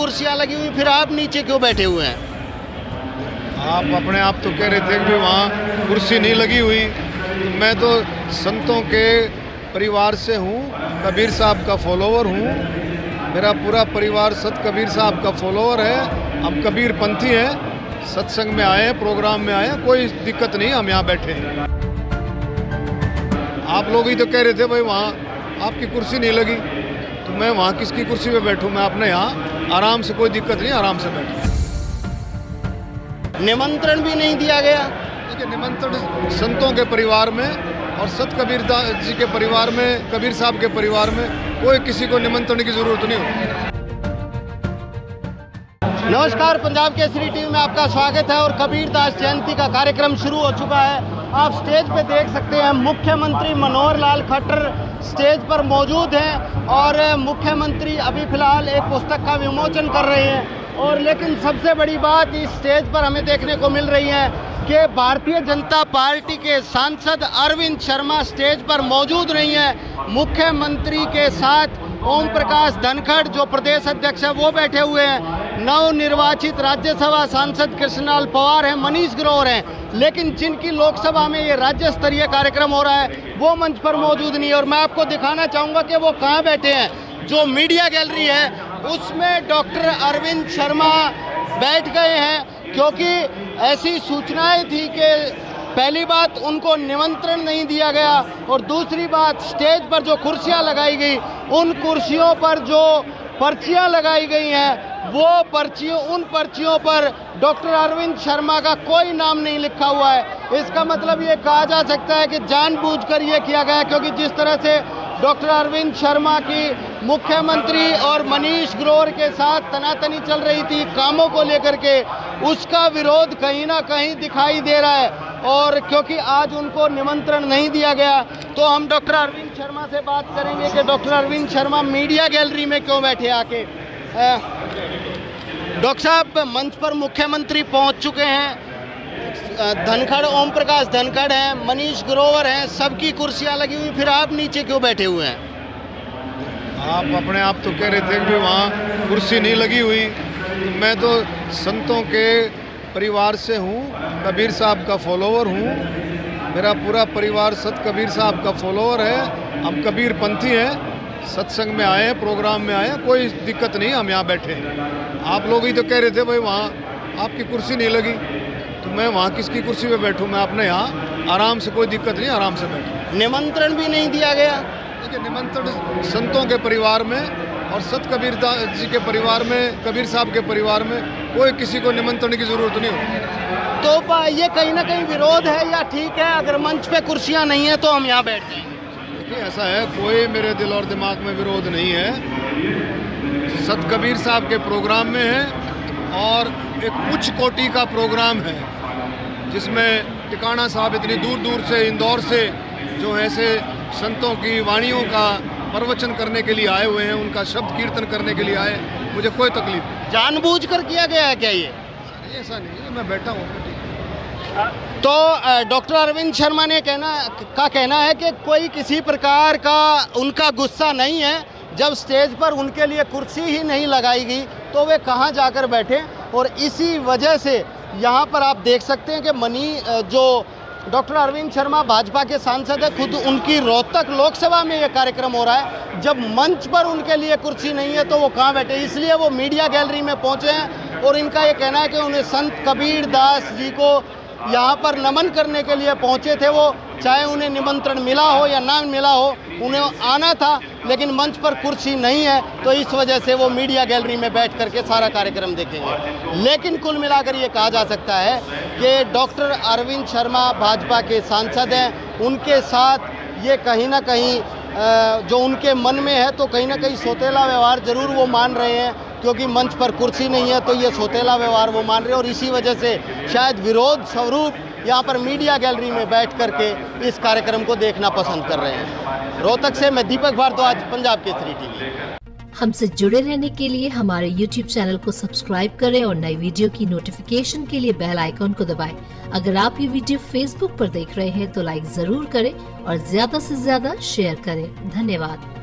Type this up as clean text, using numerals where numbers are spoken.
कुर्सियां लगी हुई, फिर आप नीचे क्यों बैठे हुए हैं? आप अपने आप तो कह रहे थे कि वहाँ कुर्सी नहीं लगी हुई। मैं तो संतों के परिवार से हूँ, कबीर साहब का फॉलोवर हूँ। मेरा पूरा परिवार सत कबीर साहब का फॉलोवर है। हम कबीर पंथी हैं, सत्संग में आए हैं, प्रोग्राम में आए हैं, कोई दिक्कत नहीं, हम यहाँ बैठे हैं। आप लोग ही तो कह रहे थे भाई वहाँ आपकी कुर्सी नहीं लगी, तो मैं वहाँ किसकी कुर्सी पे बैठूँ? मैं अपने यहाँ आराम से, कोई दिक्कत नहीं, आराम से बैठूँ। निमंत्रण भी नहीं दिया गया? देखिए, निमंत्रण संतों के परिवार में और सत कबीर जी के परिवार में, कबीर साहब के परिवार में कोई किसी को निमंत्रण की जरूरत नहीं होती। नमस्कार, पंजाब केसरी टीवी में आपका स्वागत है। और कबीर दास जयंती का कार्यक्रम शुरू हो चुका है। आप स्टेज पे देख सकते हैं, मुख्यमंत्री मनोहर लाल खट्टर स्टेज पर मौजूद हैं और मुख्यमंत्री अभी फिलहाल एक पुस्तक का विमोचन कर रहे हैं। और लेकिन सबसे बड़ी बात इस स्टेज पर हमें देखने को मिल रही है कि भारतीय जनता पार्टी के सांसद अरविंद शर्मा स्टेज पर मौजूद नहीं है। मुख्यमंत्री के साथ ओम प्रकाश धनखड़ जो प्रदेश अध्यक्ष है वो बैठे हुए हैं, नवनिर्वाचित राज्यसभा सांसद कृष्णलाल पंवार हैं, मनीष ग्रोवर हैं, लेकिन जिनकी लोकसभा में ये राज्य स्तरीय कार्यक्रम हो रहा है वो मंच पर मौजूद नहीं है। और मैं आपको दिखाना चाहूँगा कि वो कहाँ बैठे हैं। जो मीडिया गैलरी है उसमें डॉक्टर अरविंद शर्मा बैठ गए हैं, क्योंकि ऐसी सूचनाएं थी कि पहली बात उनको निमंत्रण नहीं दिया गया और दूसरी बात स्टेज पर जो कुर्सियां लगाई गई उन कुर्सियों पर जो पर्चियां लगाई गई हैं वो उन पर्चियों पर डॉक्टर अरविंद शर्मा का कोई नाम नहीं लिखा हुआ है। इसका मतलब ये कहा जा सकता है कि जानबूझकर ये किया गया, क्योंकि जिस तरह से डॉक्टर अरविंद शर्मा की मुख्यमंत्री और मनीष ग्रोवर के साथ तनातनी चल रही थी कामों को लेकर के, उसका विरोध कहीं ना कहीं दिखाई दे रहा है। और क्योंकि आज उनको निमंत्रण नहीं दिया गया तो हम डॉक्टर अरविंद शर्मा से बात करेंगे कि doctor Arvind Sharma media gallery में क्यों बैठे आके। डॉक्टर साहब, मंच पर मुख्यमंत्री पहुंच चुके हैं, धनखड़ ओम प्रकाश धनखड़ हैं, मनीष ग्रोवर हैं, सबकी कुर्सियां लगी हुई, फिर आप नीचे क्यों बैठे हुए हैं? आप अपने आप तो कह रहे थे कि वहाँ कुर्सी नहीं लगी हुई। मैं तो संतों के परिवार से हूँ, कबीर साहब का फॉलोवर हूँ। मेरा पूरा परिवार सत कबीर साहब का फॉलोवर है। हम कबीर पंथी हैं, सत्संग में आए हैं, प्रोग्राम में आए हैं, कोई दिक्कत नहीं, हम यहाँ बैठे हैं। आप लोग ही तो कह रहे थे भाई वहाँ आपकी कुर्सी नहीं लगी, तो मैं वहाँ किसकी कुर्सी पे बैठूँ? मैं अपने यहाँ आराम से, कोई दिक्कत नहीं, आराम से बैठूँ। निमंत्रण भी नहीं दिया गया? देखिए, निमंत्रण संतों के परिवार में और सत कबीर जी के परिवार में, कबीर साहब के परिवार में कोई किसी को निमंत्रण की जरूरत नहीं होती। तो ये कहीं ना कहीं विरोध है या ठीक है अगर मंच पे कुर्सियां नहीं है तो हम यहाँ बैठ जाएं? देखिए, ऐसा है, कोई मेरे दिल और दिमाग में विरोध नहीं है। सत कबीर साहब के प्रोग्राम में है और एक उच्च कोटि का प्रोग्राम है जिसमें टिकाणा साहब इतनी दूर दूर से, इंदौर से जो ऐसे संतों की वाणियों का प्रवचन करने के लिए आए हुए हैं, उनका शब्द कीर्तन करने के लिए आए, मुझे कोई तकलीफ नहीं। जानबूझकर किया गया है क्या ये? ऐसा नहीं है, मैं बैठा हूँ। तो डॉक्टर अरविंद शर्मा ने कहना है कि कोई किसी प्रकार का उनका गुस्सा नहीं है। जब स्टेज पर उनके लिए कुर्सी ही नहीं लगाई गई तो वे कहाँ जाकर बैठे, और इसी वजह से यहाँ पर आप देख सकते हैं कि जो डॉक्टर अरविंद शर्मा भाजपा के सांसद है, खुद उनकी रोहतक लोकसभा में ये कार्यक्रम हो रहा है। जब मंच पर उनके लिए कुर्सी नहीं है तो वो कहाँ बैठे, इसलिए वो मीडिया गैलरी में पहुँचे हैं। और इनका ये कहना है कि उन्हें संत कबीर दास जी को यहाँ पर नमन करने के लिए पहुँचे थे वो, चाहे उन्हें निमंत्रण मिला हो या ना मिला हो, उन्हें आना था, लेकिन मंच पर कुर्सी नहीं है तो इस वजह से वो मीडिया गैलरी में बैठ करके सारा कार्यक्रम देखेंगे। लेकिन कुल मिलाकर ये कहा जा सकता है कि डॉक्टर अरविंद शर्मा भाजपा के सांसद हैं, उनके साथ ये कहीं ना कहीं जो उनके मन में है तो कहीं ना कहीं सौतेला व्यवहार जरूर वो मान रहे हैं, क्योंकि मंच पर कुर्सी नहीं है तो ये सौतेला व्यवहार वो मान रहे हैं। और इसी वजह से शायद विरोध स्वरूप यहाँ पर मीडिया गैलरी में बैठ करके इस कार्यक्रम को देखना पसंद कर रहे हैं। रोहतक से मैं दीपक भारद्वाज, पंजाब केसरी टीवी। हमसे जुड़े रहने के लिए हमारे YouTube चैनल को सब्सक्राइब करें और नई वीडियो की नोटिफिकेशन के लिए बेल आइकॉन को दबाएं। अगर आप ये वीडियो Facebook पर देख रहे हैं तो लाइक जरूर करें और ज्यादा से ज्यादा शेयर करें। धन्यवाद।